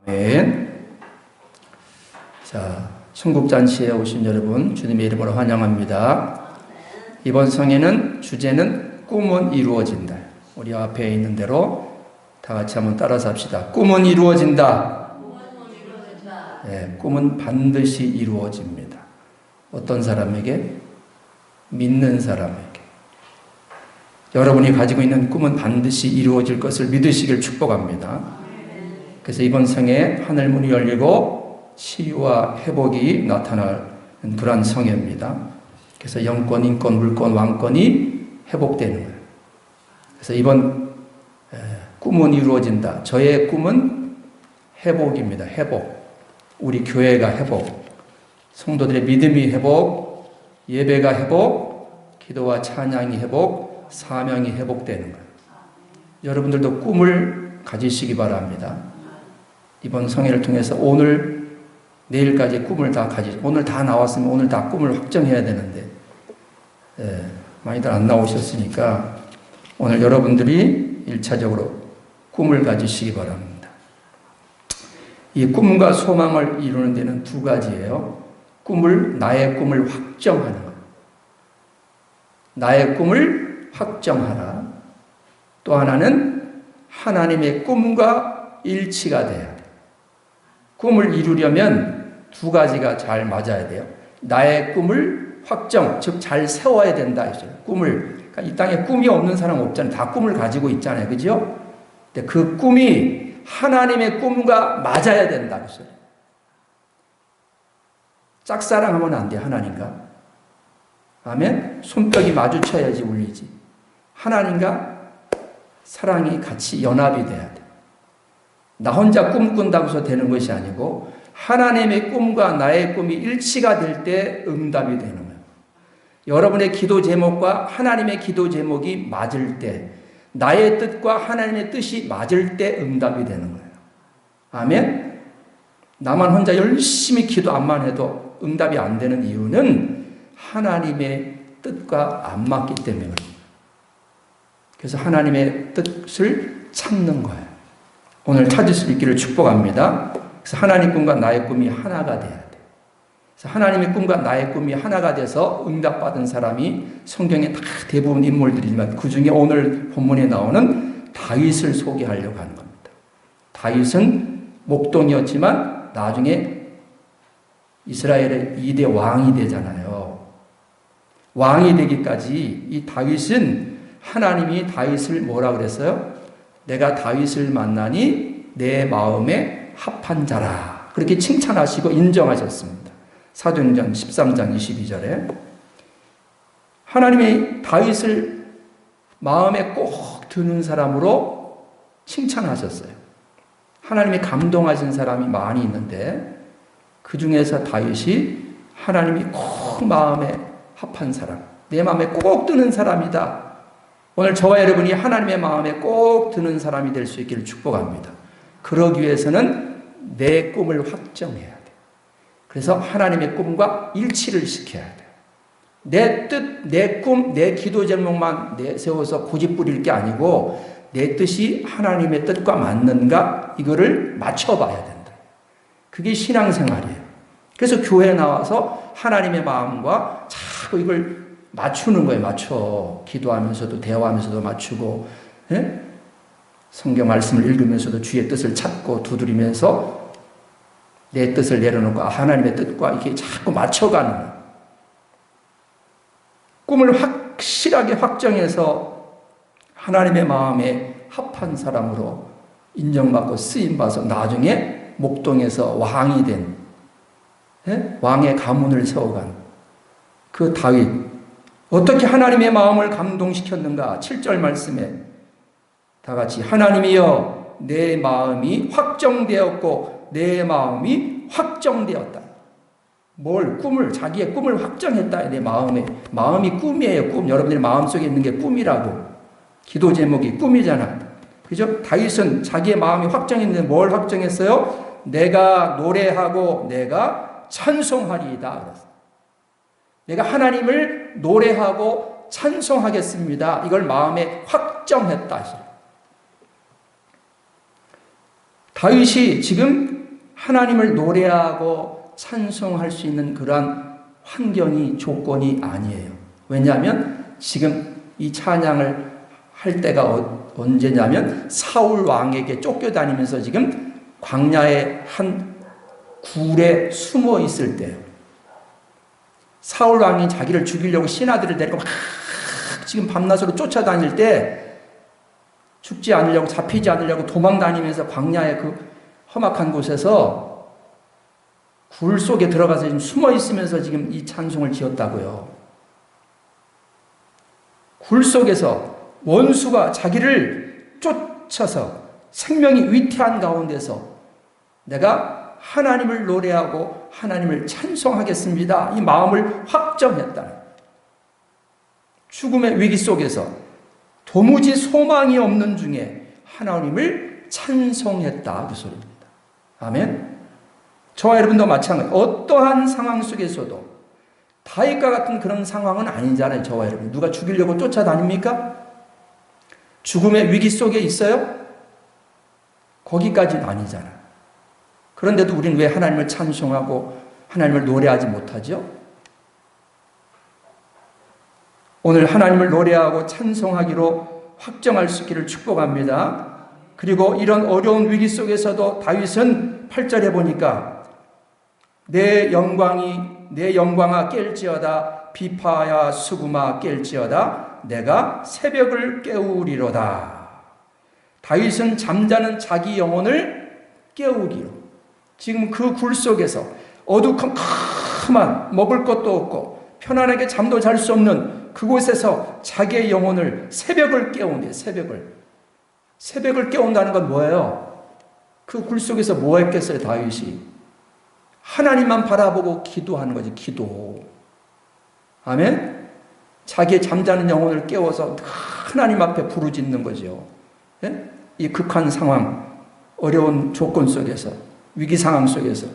아멘. 자, 천국잔치에 오신 여러분 주님의 이름으로 환영합니다. 이번 성회는 주제는 꿈은 이루어진다. 우리 앞에 있는 대로 다 같이 한번 따라서 합시다. 꿈은 이루어진다. 네, 꿈은 반드시 이루어집니다. 어떤 사람에게? 믿는 사람에게. 여러분이 가지고 있는 꿈은 반드시 이루어질 것을 믿으시길 축복합니다. 그래서 이번 성회에 하늘 문이 열리고 치유와 회복이 나타나는 그러한 성회입니다. 그래서 영권, 인권, 물권, 왕권이 회복되는 거예요. 그래서 이번 꿈은 이루어진다. 저의 꿈은 회복입니다. 회복. 우리 교회가 회복. 성도들의 믿음이 회복, 예배가 회복, 기도와 찬양이 회복, 사명이 회복되는 거예요. 여러분들도 꿈을 가지시기 바랍니다. 이번 성회를 통해서 오늘, 내일까지 꿈을 다 오늘 다 나왔으면 오늘 다 꿈을 확정해야 되는데, 많이들 안 나오셨으니까 오늘 여러분들이 1차적으로 꿈을 가지시기 바랍니다. 이 꿈과 소망을 이루는 데는 두 가지예요. 나의 꿈을 확정하는 것. 나의 꿈을 확정하라. 또 하나는 하나님의 꿈과 일치가 돼야 돼. 꿈을 이루려면 두 가지가 잘 맞아야 돼요. 나의 꿈을 확정, 즉 잘 세워야 된다. 그러니까 이 땅에 꿈이 없는 사람 없잖아요. 다 꿈을 가지고 있잖아요. 그죠? 근데 그 꿈이 하나님의 꿈과 맞아야 된다. 짝사랑하면 안 돼, 하나님과. 아멘? 손뼉이 마주쳐야지 울리지. 하나님과 사랑이 같이 연합이 돼야 돼. 나 혼자 꿈꾼다고 해서 되는 것이 아니고 하나님의 꿈과 나의 꿈이 일치가 될 때 응답이 되는 거예요. 여러분의 기도 제목과 하나님의 기도 제목이 맞을 때, 나의 뜻과 하나님의 뜻이 맞을 때 응답이 되는 거예요. 아멘? 나만 혼자 열심히 기도만 해도 응답이 안 되는 이유는 하나님의 뜻과 안 맞기 때문에 그렇습니다. 그래서 하나님의 뜻을 찾는 거예요. 오늘 찾을 수 있기를 축복합니다. 그래서 하나님 꿈과 나의 꿈이 하나가 돼야 돼. 그래서 하나님의 꿈과 나의 꿈이 하나가 돼서 응답받은 사람이 성경에 다 대부분 인물들이지만 그 중에 오늘 본문에 나오는 다윗을 소개하려고 하는 겁니다. 다윗은 목동이었지만 나중에 이스라엘의 2대 왕이 되잖아요. 왕이 되기까지 이 다윗은 하나님이 다윗을 뭐라 그랬어요? 내가 다윗을 만나니 내 마음에 합한 자라. 그렇게 칭찬하시고 인정하셨습니다. 사도행전 13장 22절에 하나님이 다윗을 마음에 꼭 드는 사람으로 칭찬하셨어요. 하나님이 감동하신 사람이 많이 있는데 그 중에서 다윗이 하나님이 꼭 마음에 합한 사람, 내 마음에 꼭 드는 사람이다. 오늘 저와 여러분이 하나님의 마음에 꼭 드는 사람이 될 수 있기를 축복합니다. 그러기 위해서는 내 꿈을 확정해야 돼. 그래서 하나님의 꿈과 일치를 시켜야 돼. 내 뜻, 내 꿈, 내 기도 제목만 내세워서 고집 부릴 게 아니고 내 뜻이 하나님의 뜻과 맞는가 이거를 맞춰봐야 된다. 그게 신앙생활이에요. 그래서 교회에 나와서 하나님의 마음과 자꾸 이걸 맞추는 거예요. 맞춰. 기도하면서도 대화하면서도 맞추고, 예? 성경 말씀을 읽으면서도 주의 뜻을 찾고 두드리면서 내 뜻을 내려놓고 하나님의 뜻과 이렇게 자꾸 맞춰가는 거예요. 꿈을 확실하게 확정해서 하나님의 마음에 합한 사람으로 인정받고 쓰임받아서 나중에 목동에서 왕이 된, 예? 왕의 가문을 세워간 그 다윗. 어떻게 하나님의 마음을 감동시켰는가? 7절 말씀에 다 같이 하나님이여 내 마음이 확정되었고 내 마음이 확정되었다. 자기의 꿈을 확정했다. 내 마음이 꿈이에요. 꿈. 여러분들의 마음속에 있는 게 꿈이라고. 기도 제목이 꿈이잖아. 그죠? 다윗은 자기의 마음이 확정했는데 뭘 확정했어요? 내가 노래하고 내가 찬송하리이다. 그랬어요. 내가 하나님을 노래하고 찬송하겠습니다. 이걸 마음에 확정했다. 다윗이 지금 하나님을 노래하고 찬송할 수 있는 그러한 환경이, 조건이 아니에요. 왜냐하면 지금 이 찬양을 할 때가 언제냐면 사울 왕에게 쫓겨다니면서 지금 광야의 한 굴에 숨어 있을 때예요. 사울 왕이 자기를 죽이려고 신하들을 데리고 막 지금 밤낮으로 쫓아다닐 때 죽지 않으려고, 잡히지 않으려고 도망다니면서 광야의 그 험악한 곳에서 굴 속에 들어가서 지금 숨어 있으면서 지금 이 찬송을 지었다고요. 굴 속에서 원수가 자기를 쫓아서 생명이 위태한 가운데서 내가 하나님을 노래하고 하나님을 찬송하겠습니다. 이 마음을 확정했다. 죽음의 위기 속에서 도무지 소망이 없는 중에 하나님을 찬송했다. 그 소리입니다. 아멘. 저와 여러분도 마찬가지. 어떠한 상황 속에서도 다윗과 같은 그런 상황은 아니잖아요. 저와 여러분. 누가 죽이려고 쫓아다닙니까? 죽음의 위기 속에 있어요? 거기까지는 아니잖아요. 그런데도 우리는 왜 하나님을 찬송하고 하나님을 노래하지 못하죠? 오늘 하나님을 노래하고 찬송하기로 확정할 수 있기를 축복합니다. 그리고 이런 어려운 위기 속에서도 다윗은 8절에 보니까 내 영광아 깰지어다, 비파야 수구마 깰지어다, 내가 새벽을 깨우리로다. 다윗은 잠자는 자기 영혼을 깨우기로, 지금 그 굴 속에서 어두컴컴한 먹을 것도 없고 편안하게 잠도 잘 수 없는 그곳에서 자기의 영혼을, 새벽을 깨운대. 새벽을 깨운다는 건 뭐예요? 그 굴 속에서 뭐 했겠어요? 다윗이 하나님만 바라보고 기도하는 거지. 기도. 아멘. 자기의 잠자는 영혼을 깨워서 하나님 앞에 부르짖는 거죠. 예? 이 극한 상황, 어려운 조건 속에서, 위기 상황 속에서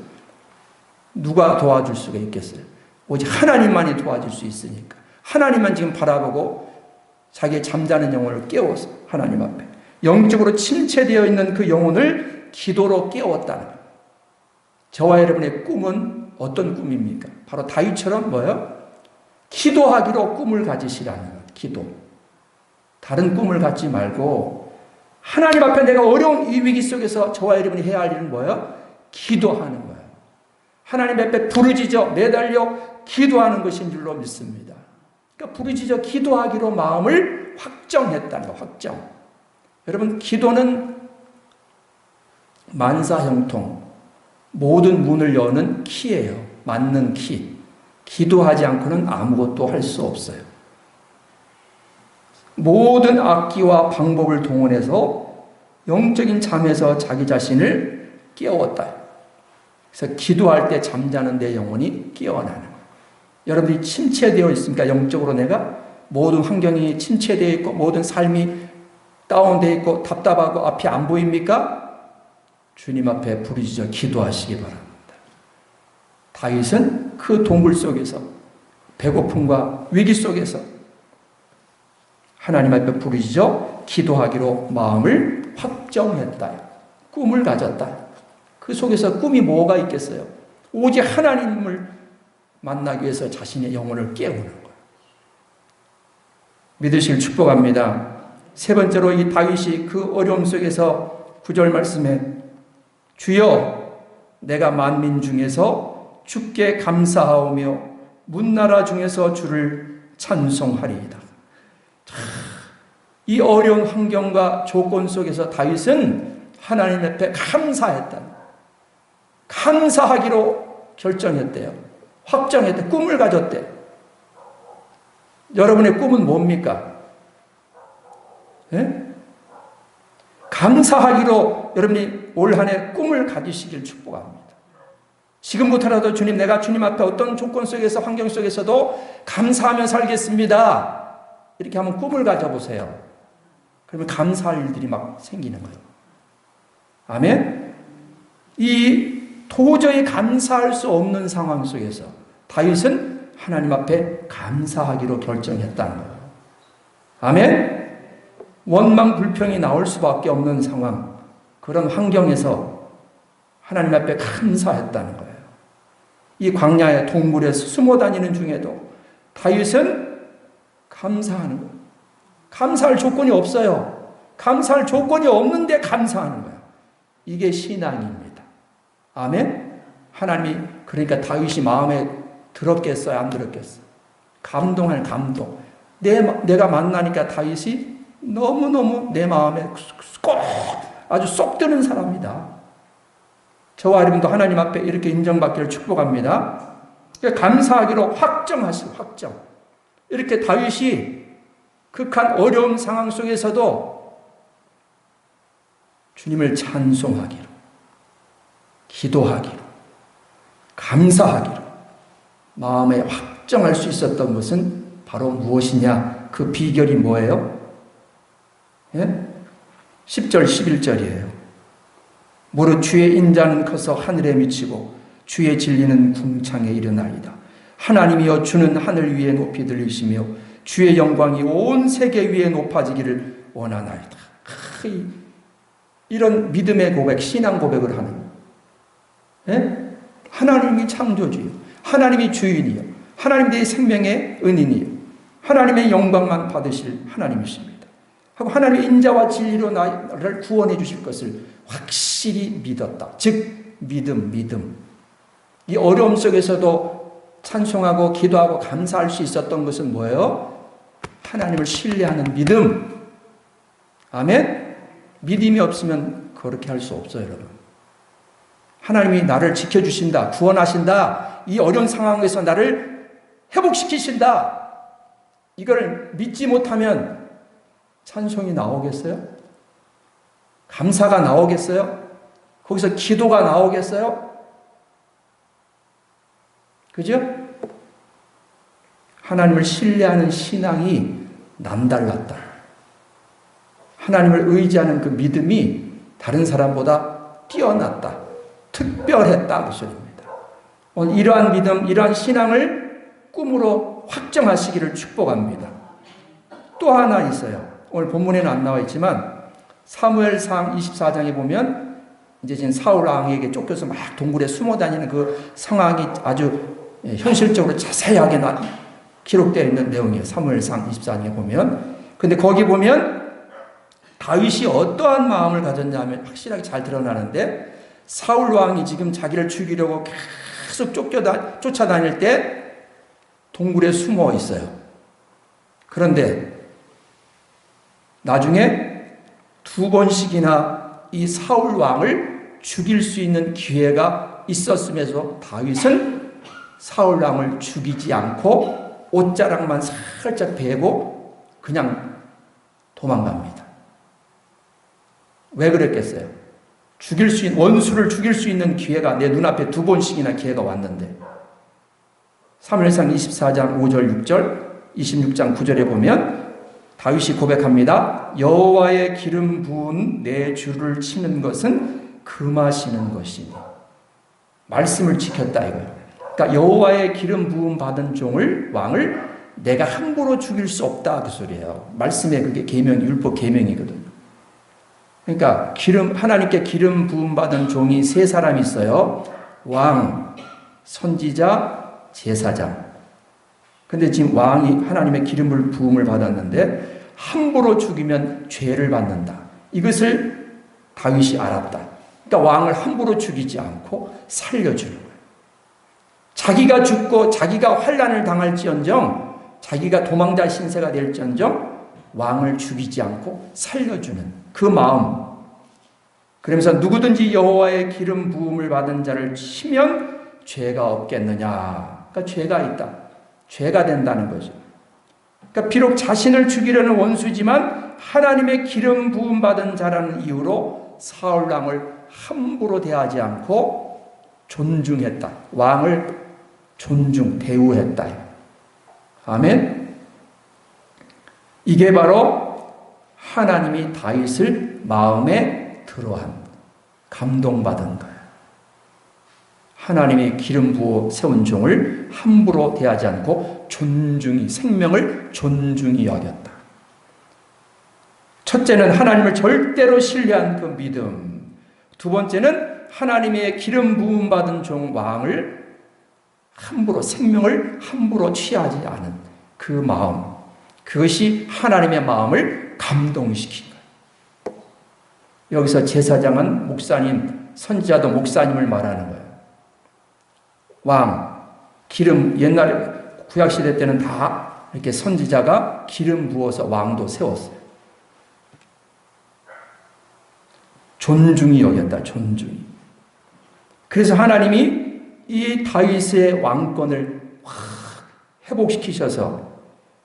누가 도와줄 수가 있겠어요? 오직 하나님만이 도와줄 수 있으니까 하나님만 지금 바라보고 자기의 잠자는 영혼을 깨워서 하나님 앞에 영적으로 침체되어 있는 그 영혼을 기도로 깨웠다는 거예요. 저와 여러분의 꿈은 어떤 꿈입니까? 바로 다윗처럼 뭐예요? 기도하기로 꿈을 가지시라는 거예요. 기도. 다른 꿈을 갖지 말고 하나님 앞에 내가 어려운 이 위기 속에서 저와 여러분이 해야 할 일은 뭐예요? 기도하는 거예요. 하나님 앞에 부르짖어 매달려 기도하는 것인 줄로 믿습니다. 그러니까 부르짖어 기도하기로 마음을 확정했다는 거. 확정. 여러분, 기도는 만사형통, 모든 문을 여는 키예요. 맞는 키. 기도하지 않고는 아무것도 할 수 없어요. 모든 악기와 방법을 동원해서 영적인 잠에서 자기 자신을 깨웠다. 그래서 기도할 때 잠자는 내 영혼이 깨어나는 거예요. 여러분들이 침체되어 있습니까? 영적으로 내가 모든 환경이 침체되어 있고 모든 삶이 다운되어 있고 답답하고 앞이 안 보입니까? 주님 앞에 부르짖어 기도하시기 바랍니다. 다윗은 그 동굴 속에서 배고픔과 위기 속에서 하나님 앞에 부르짖어 기도하기로 마음을 확정했다. 꿈을 가졌다. 그 속에서 꿈이 뭐가 있겠어요? 오직 하나님을 만나기 위해서 자신의 영혼을 깨우는 거예요. 믿으시길 축복합니다. 세 번째로 이 다윗이 그 어려움 속에서 9절 말씀에 주여 내가 만민 중에서 주께 감사하오며 문나라 중에서 주를 찬송하리이다. 이 어려운 환경과 조건 속에서 다윗은 하나님 앞에 감사했다. 감사하기로 결정했대요. 확정했대. 꿈을 가졌대. 여러분의 꿈은 뭡니까? 예? 감사하기로 여러분이 올 한 해 꿈을 가지시길 축복합니다. 지금부터라도 주님, 내가 주님 앞에 어떤 조건 속에서, 환경 속에서도 감사하며 살겠습니다. 이렇게 한번 꿈을 가져보세요. 그러면 감사할 일들이 막 생기는 거예요. 아멘? 이 도저히 감사할 수 없는 상황 속에서 다윗은 하나님 앞에 감사하기로 결정했다는 거예요. 아멘? 원망 불평이 나올 수밖에 없는 상황, 그런 환경에서 하나님 앞에 감사했다는 거예요. 이 광야의 동굴에서 숨어 다니는 중에도 다윗은 감사하는 거예요. 감사할 조건이 없어요. 감사할 조건이 없는데 감사하는 거예요. 이게 신앙입니다. 아멘? 하나님이 그러니까 다윗이 마음에 들었겠어요? 안 들었겠어요? 감동할 감동. 내가 만나니까 다윗이 너무너무 내 마음에 꼭 아주 쏙 드는 사람이다. 저와 여러분도 하나님 앞에 이렇게 인정받기를 축복합니다. 감사하기로 확정하시고 확정. 이렇게 다윗이 극한 어려운 상황 속에서도 주님을 찬송하기로, 기도하기로, 감사하기로 마음에 확정할 수 있었던 것은 바로 무엇이냐? 그 비결이 뭐예요? 예? 10절 11절이에요. 무릇 주의 인자는 커서 하늘에 미치고 주의 진리는 궁창에 이르나이다. 하나님이여 주는 하늘 위에 높이 들리시며 주의 영광이 온 세계 위에 높아지기를 원하나이다. 이런 믿음의 고백, 신앙 고백을 하는 예? 하나님이 창조주요, 하나님이 주인이요, 하나님 내 생명의 은인이요, 하나님의 영광만 받으실 하나님이십니다 하고 하나님의 인자와 진리로 나를 구원해 주실 것을 확실히 믿었다. 즉 믿음. 이 어려움 속에서도 찬송하고 기도하고 감사할 수 있었던 것은 뭐예요? 하나님을 신뢰하는 믿음. 아멘? 믿음이 없으면 그렇게 할 수 없어요, 여러분. 하나님이 나를 지켜주신다, 구원하신다, 이 어려운 상황에서 나를 회복시키신다. 이걸 믿지 못하면 찬송이 나오겠어요? 감사가 나오겠어요? 거기서 기도가 나오겠어요? 그죠? 하나님을 신뢰하는 신앙이 남달랐다. 하나님을 의지하는 그 믿음이 다른 사람보다 뛰어났다. 특별했다. 그 소리입니다. 오늘 이러한 믿음, 이러한 신앙을 꿈으로 확정하시기를 축복합니다. 또 하나 있어요. 오늘 본문에는 안 나와 있지만 사무엘상 24장에 보면 이제 지금 사울 왕에게 쫓겨서 막 동굴에 숨어 다니는 그 상황이 아주 현실적으로 자세하게 기록되어 있는 내용이에요. 사무엘상 24장에 보면. 근데 거기 보면 다윗이 어떠한 마음을 가졌냐면 확실하게 잘 드러나는데 사울 왕이 지금 자기를 죽이려고 계속 쫓아다닐 때 동굴에 숨어 있어요. 그런데 나중에 2번씩이나 이 사울 왕을 죽일 수 있는 기회가 있었음에도 다윗은 사울 왕을 죽이지 않고 옷자락만 살짝 베고 그냥 도망갑니다. 왜 그랬겠어요? 원수를 죽일 수 있는 기회가 내 눈앞에 2번씩이나 기회가 왔는데 사무엘상 24장 5절 6절 26장 9절에 보면 다윗이 고백합니다. 여호와의 기름 부은 내 주를 치는 것은 금하시는 것이니. 말씀을 지켰다 이거예요. 그러니까 여호와의 기름 부음 받은 왕을 내가 함부로 죽일 수 없다 그 소리예요. 말씀에 그게 율법 계명이거든요. 그러니까 하나님께 기름 부음 받은 종이 3사람이 있어요. 왕, 선지자, 제사장. 근데 지금 왕이 하나님의 기름을 부음을 받았는데 함부로 죽이면 죄를 받는다. 이것을 다윗이 알았다. 그러니까 왕을 함부로 죽이지 않고 살려주는 거예요. 자기가 죽고 자기가 환난을 당할지언정, 자기가 도망자 신세가 될지언정 왕을 죽이지 않고 살려주는 그 마음. 그러면서 누구든지 여호와의 기름 부음을 받은 자를 치면 죄가 없겠느냐. 그러니까 죄가 있다. 죄가 된다는 거죠. 그러니까 비록 자신을 죽이려는 원수지만 하나님의 기름 부음 받은 자라는 이유로 사울 왕을 함부로 대하지 않고 존중했다. 왕을 대우했다. 아멘. 이게 바로 하나님이 다윗을 마음에 들어한, 감동받은 거예요. 하나님의 기름 부어 세운 종을 함부로 대하지 않고 생명을 존중히 여겼다. 첫째는 하나님을 절대로 신뢰한 그 믿음. 두 번째는 하나님의 기름 부음 받은 종 왕을 함부로 생명을 함부로 취하지 않은 그 마음, 그것이 하나님의 마음을 감동시킨 거예요. 여기서 제사장은 목사님, 선지자도 목사님을 말하는 거예요. 왕, 기름, 옛날에 구약시대 때는 다 이렇게 선지자가 기름 부어서 왕도 세웠어요. 존중이 여겼다, 존중이. 그래서 하나님이 이 다윗의 왕권을 확 회복시키셔서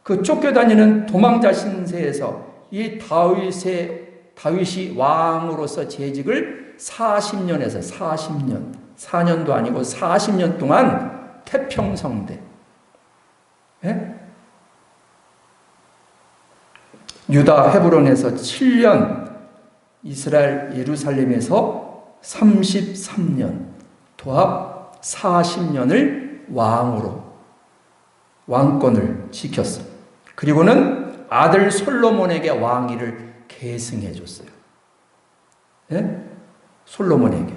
그 쫓겨다니는 도망자 신세에서 이 다윗이 왕으로서 재직을 40년에서 40년, 4년도 아니고 40년 동안 태평성대. 예? 유다 헤브론에서 7년, 이스라엘 예루살렘에서 33년, 도합 40년을 왕으로 왕권을 지켰어요. 그리고는 아들 솔로몬에게 왕위를 계승해 줬어요. 예? 솔로몬에게.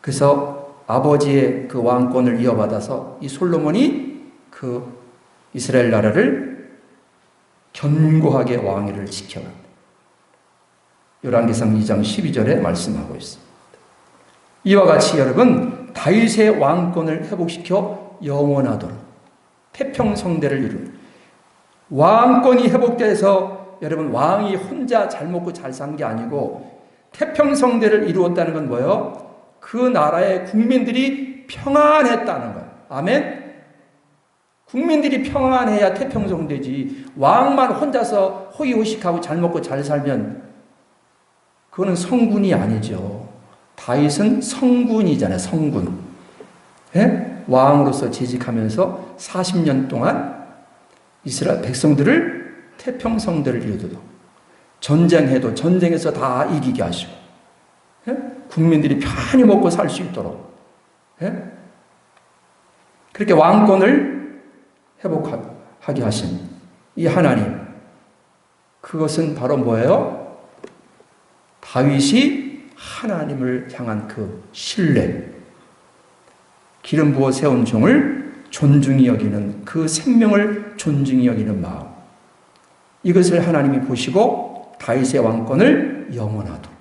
그래서 아버지의 그 왕권을 이어받아서 이 솔로몬이 그 이스라엘 나라를 견고하게 왕위를 지켜간다. 열왕기상 2장 12절에 말씀하고 있습니다. 이와 같이 여러분, 다윗의 왕권을 회복시켜 영원하도록 태평성대를 이룬 왕권이 회복돼서 여러분, 왕이 혼자 잘 먹고 잘 산 게 아니고 태평성대를 이루었다는 건 뭐예요? 그 나라의 국민들이 평안했다는 거예요. 아멘? 국민들이 평안해야 태평성대지. 왕만 혼자서 호의호식하고 잘 먹고 잘 살면 그거는 성군이 아니죠. 다윗은 성군이잖아요. 성군. 예? 왕으로서 재직하면서 40년 동안 이스라엘 백성들을 태평성대를 이루도록, 전쟁해도 전쟁에서 다 이기게 하시고, 예? 국민들이 편히 먹고 살 수 있도록, 예? 그렇게 왕권을 회복하게 하신 이 하나님, 그것은 바로 뭐예요? 다윗이 하나님을 향한 그 신뢰, 기름 부어 세운 종을 존중히 여기는, 그 생명을 존중히 여기는 마음, 이것을 하나님이 보시고 다윗의 왕권을 영원하도록,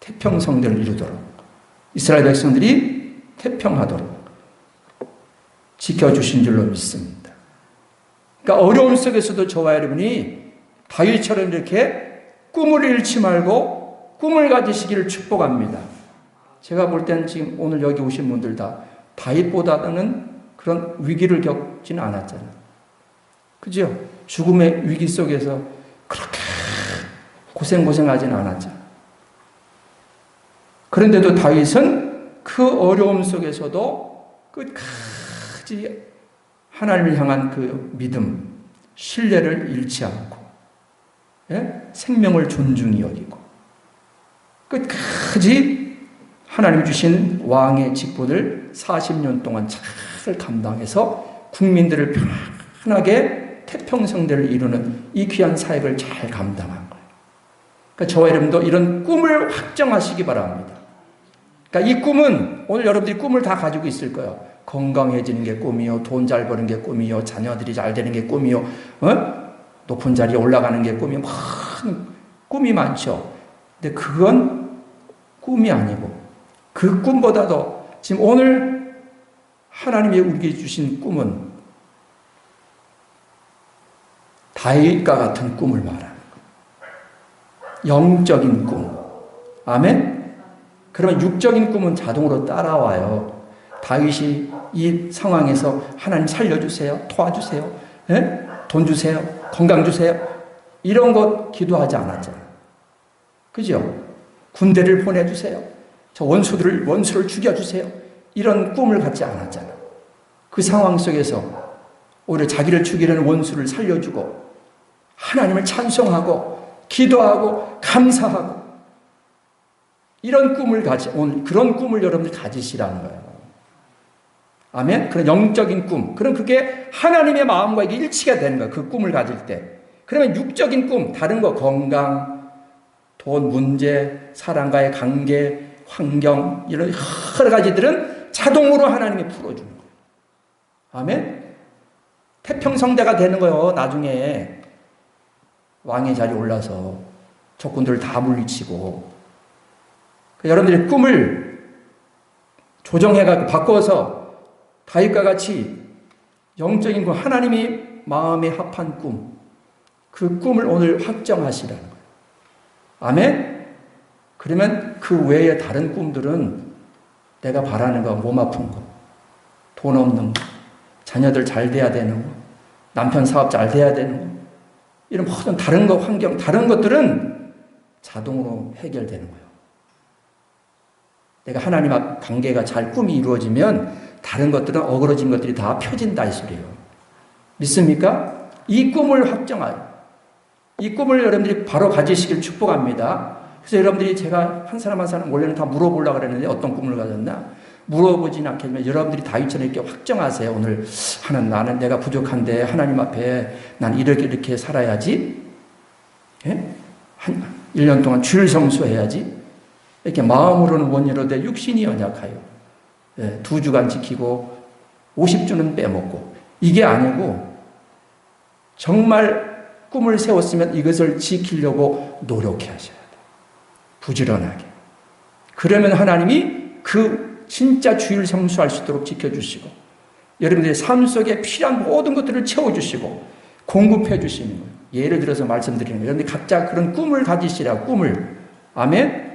태평성대를 이루도록, 이스라엘 백성들이 태평하도록 지켜주신 줄로 믿습니다. 그러니까 어려움 속에서도 저와 여러분이 다윗처럼 이렇게 꿈을 잃지 말고 꿈을 가지시기를 축복합니다. 제가 볼 때는 지금 오늘 여기 오신 분들 다 다윗보다는 그런 위기를 겪지는 않았잖아요. 그죠? 죽음의 위기 속에서 그렇게 고생하지는 않았잖아요. 그런데도 다윗은 그 어려움 속에서도 끝까지 하나님을 향한 그 믿음, 신뢰를 잃지 않고, 예? 생명을 존중히 여기고, 끝까지 하나님이 주신 왕의 직분을 40년 동안 잘 감당해서 국민들을 편하게 태평성대를 이루는 이 귀한 사역을 잘 감당한 거예요. 그러니까 저와 여러분도 이런 꿈을 확정하시기 바랍니다. 그러니까 이 꿈은, 오늘 여러분들이 꿈을 다 가지고 있을 거예요. 건강해지는 게 꿈이요, 돈 잘 버는 게 꿈이요, 자녀들이 잘 되는 게 꿈이요, 높은 자리에 올라가는 게 꿈이요, 꿈이 많죠. 근데 그건 꿈이 아니고, 그 꿈보다도 지금 오늘 하나님이 우리에게 주신 꿈은 다윗과 같은 꿈을 말하는 거예요. 영적인 꿈. 아멘? 그러면 육적인 꿈은 자동으로 따라와요. 다윗이 이 상황에서 하나님 살려주세요, 도와주세요, 예? 돈 주세요, 건강 주세요, 이런 것 기도하지 않았잖아요. 그죠? 군대를 보내주세요, 저 원수를 죽여주세요, 이런 꿈을 갖지 않았잖아요. 그 상황 속에서 오히려 자기를 죽이려는 원수를 살려주고 하나님을 찬송하고 기도하고 감사하고, 이런 꿈을 오늘 그런 꿈을 여러분들 가지시라는 거예요. 아멘? 그런 영적인 꿈. 그럼 그게 하나님의 마음과 이게 일치가 되는 거예요. 그 꿈을 가질 때. 그러면 육적인 꿈, 다른 거, 건강, 돈, 문제, 사람과의 관계, 환경, 이런 여러 가지들은 자동으로 하나님이 풀어주는 거예요. 아멘? 태평성대가 되는 거예요. 나중에 왕의 자리에 올라서 적군들을 다 물리치고. 여러분들이 꿈을 조정해가지고 바꿔서 다윗과 같이 영적인 꿈, 하나님이 마음에 합한 꿈, 그 꿈을 오늘 확정하시라는 거예요. 아멘? 그러면 그 외에 다른 꿈들은 내가 바라는 거, 몸 아픈 거, 돈 없는 거, 자녀들 잘 돼야 되는 거, 남편 사업 잘 돼야 되는 거, 이런 모든 다른 거, 환경, 다른 것들은 자동으로 해결되는 거예요. 내가 하나님 앞 관계가 잘 꿈이 이루어지면 다른 것들은 어그러진 것들이 다 펴진다 이 소리예요. 믿습니까? 이 꿈을 확정하여 이 꿈을 여러분들이 바로 가지시길 축복합니다. 그래서 여러분들이 제가 한 사람 한 사람 원래는 다 물어보려고 그랬는데 어떤 꿈을 가졌나? 물어보진 않겠지만 여러분들이 다윗처럼 이렇게 확정하세요. 오늘 나는 내가 부족한데 하나님 앞에 난 이렇게 살아야지. 예? 1년 동안 주일 성수해야지. 이렇게 마음으로는 원이로되 육신이 연약하여. 예, 2주간 지키고 50주는 빼먹고. 이게 아니고 정말 꿈을 세웠으면 이것을 지키려고 노력해 하셔야 돼요. 부지런하게. 그러면 하나님이 그 진짜 주일 성수할 수 있도록 지켜주시고 여러분들의 삶 속에 필요한 모든 것들을 채워주시고 공급해 주시는 거예요. 예를 들어서 말씀드리는 거예요. 여러분들이 각자 그런 꿈을 가지시라고 꿈을. 아멘?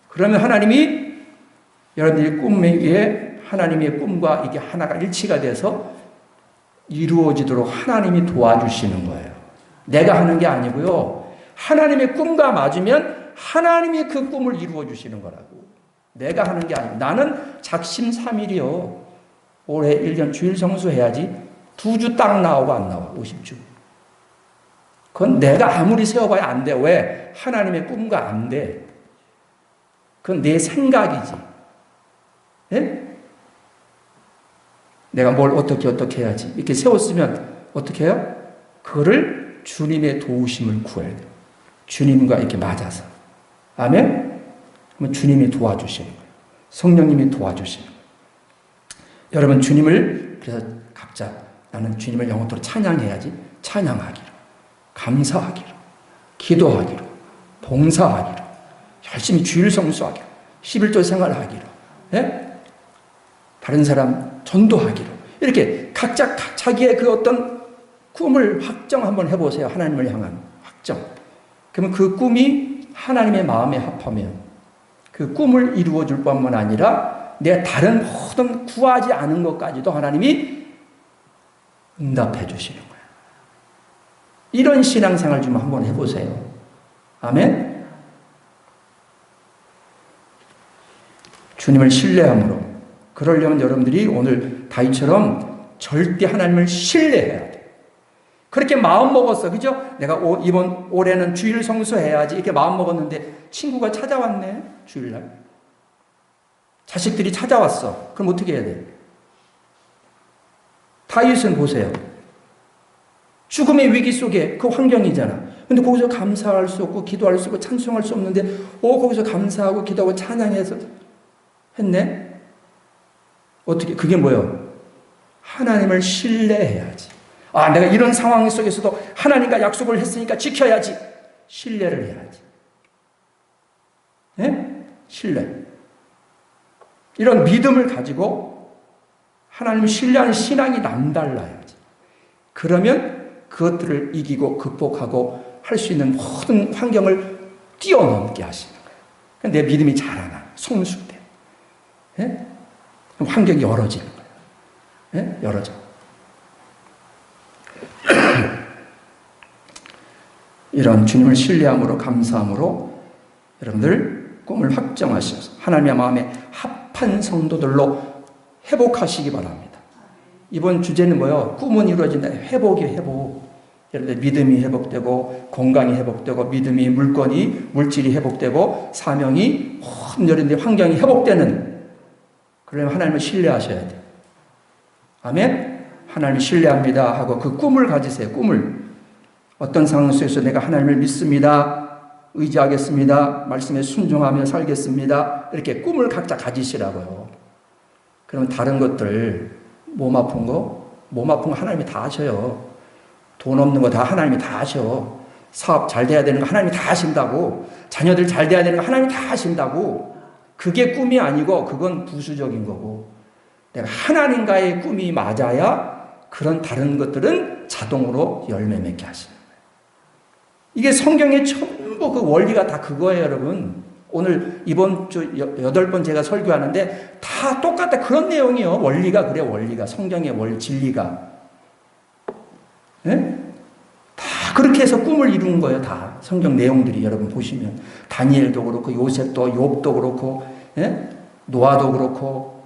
그러면 하나님이 여러분들의 꿈 위에 하나님의 꿈과 이게 하나가 일치가 돼서 이루어지도록 하나님이 도와주시는 거예요. 내가 하는 게 아니고요. 하나님의 꿈과 맞으면 하나님이 그 꿈을 이루어 주시는 거라고. 내가 하는 게 아니고 나는 작심삼일이요. 올해 1년 주일 성수해야지 2주 딱 나오고 안 나와. 50주. 그건 내가 아무리 세워봐야 안 돼. 왜? 하나님의 꿈과 안 돼. 그건 내 생각이지. 예? 내가 뭘 어떻게 해야지. 이렇게 세웠으면 어떻게 해요? 그거를 주님의 도우심을 구해야 돼요. 주님과 이렇게 맞아서. 아멘? 그러면 주님이 도와주시는 거예요. 성령님이 도와주시는 거예요. 여러분 주님을 그래서 각자 나는 주님을 영원토록 찬양해야지. 찬양하기로, 감사하기로, 기도하기로, 봉사하기로, 열심히 주일 성수하기로, 11조 생활하기로, 예? 다른 사람 전도하기로 이렇게 각자 자기의 그 어떤 꿈을 확정 한번 해보세요. 하나님을 향한 확정. 그러면 그 꿈이 하나님의 마음에 합하면 그 꿈을 이루어줄 뿐만 아니라 내 다른 모든 구하지 않은 것까지도 하나님이 응답해 주시는 거예요. 이런 신앙생활 좀 한번 해보세요. 아멘? 주님을 신뢰함으로 그러려면 여러분들이 오늘 다윗처럼 절대 하나님을 신뢰해야 돼요. 그렇게 마음 먹었어. 그죠? 내가 이번 올해는 주일 성수해야지. 이렇게 마음 먹었는데 친구가 찾아왔네. 주일날. 자식들이 찾아왔어. 그럼 어떻게 해야 돼? 다윗은 보세요. 죽음의 위기 속에 그 환경이잖아. 근데 거기서 감사할 수 없고 기도할 수 없고 찬송할 수 없는데 거기서 감사하고 기도하고 찬양해서 했네? 어떻게, 그게 뭐예요? 하나님을 신뢰해야지. 아, 내가 이런 상황 속에서도 하나님과 약속을 했으니까 지켜야지. 신뢰를 해야지. 네? 신뢰. 이런 믿음을 가지고 하나님을 신뢰하는 신앙이 남달라야지. 그러면 그것들을 이기고 극복하고 할 수 있는 모든 환경을 뛰어넘게 하시는 거예요. 내 믿음이 자라나, 성숙돼. 네? 환경이 열어지는 거예요. 네? 열어져. 이런 주님을 신뢰함으로 감사함으로 여러분들 꿈을 확정하셔서 하나님의 마음에 합한 성도들로 회복하시기 바랍니다. 이번 주제는 뭐예요? 꿈은 이루어진다. 회복이 회복. 여러분들 믿음이 회복되고 건강이 회복되고 믿음이 물질이 회복되고 사명이 모든 여러분들 환경이 회복되는 그러면 하나님을 신뢰하셔야 돼요. 아멘? 하나님을 신뢰합니다 하고 그 꿈을 가지세요. 꿈을. 어떤 상황 속에서 내가 하나님을 믿습니다. 의지하겠습니다. 말씀에 순종하며 살겠습니다. 이렇게 꿈을 각자 가지시라고요. 그러면 다른 것들, 몸 아픈 거 하나님이 다 아셔요. 돈 없는 거 다 하나님이 다 아셔. 사업 잘 돼야 되는 거 하나님이 다 하신다고. 자녀들 잘 돼야 되는 거 하나님이 다 하신다고. 그게 꿈이 아니고 그건 부수적인 거고. 내가 하나님과의 꿈이 맞아야 그런 다른 것들은 자동으로 열매 맺게 하시는 거예요. 이게 성경의 전부 그 원리가 다 그거예요, 여러분. 오늘 이번 주 8번 제가 설교하는데 다 똑같아. 그런 내용이요. 원리가 그래, 원리가. 성경의 진리가. 네? 다 그렇게 해서 꿈을 이루는 거예요. 다 성경 내용들이 여러분 보시면 다니엘도 그렇고 요셉도 욥도 그렇고 노아도 그렇고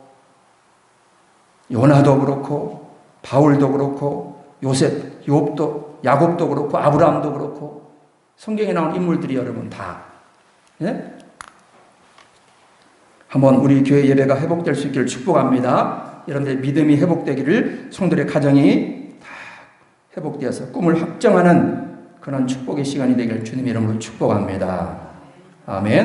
요나도 그렇고 바울도 그렇고 요셉, 욥도, 야곱도 그렇고 아브라함도 그렇고 성경에 나온 인물들이 여러분 다 한번 우리 교회 예배가 회복될 수 있기를 축복합니다. 여러분들의 믿음이 회복되기를, 성도의 가정이 회복되어서 꿈을 확정하는 그런 축복의 시간이 되기를 주님의 이름으로 축복합니다. 아멘.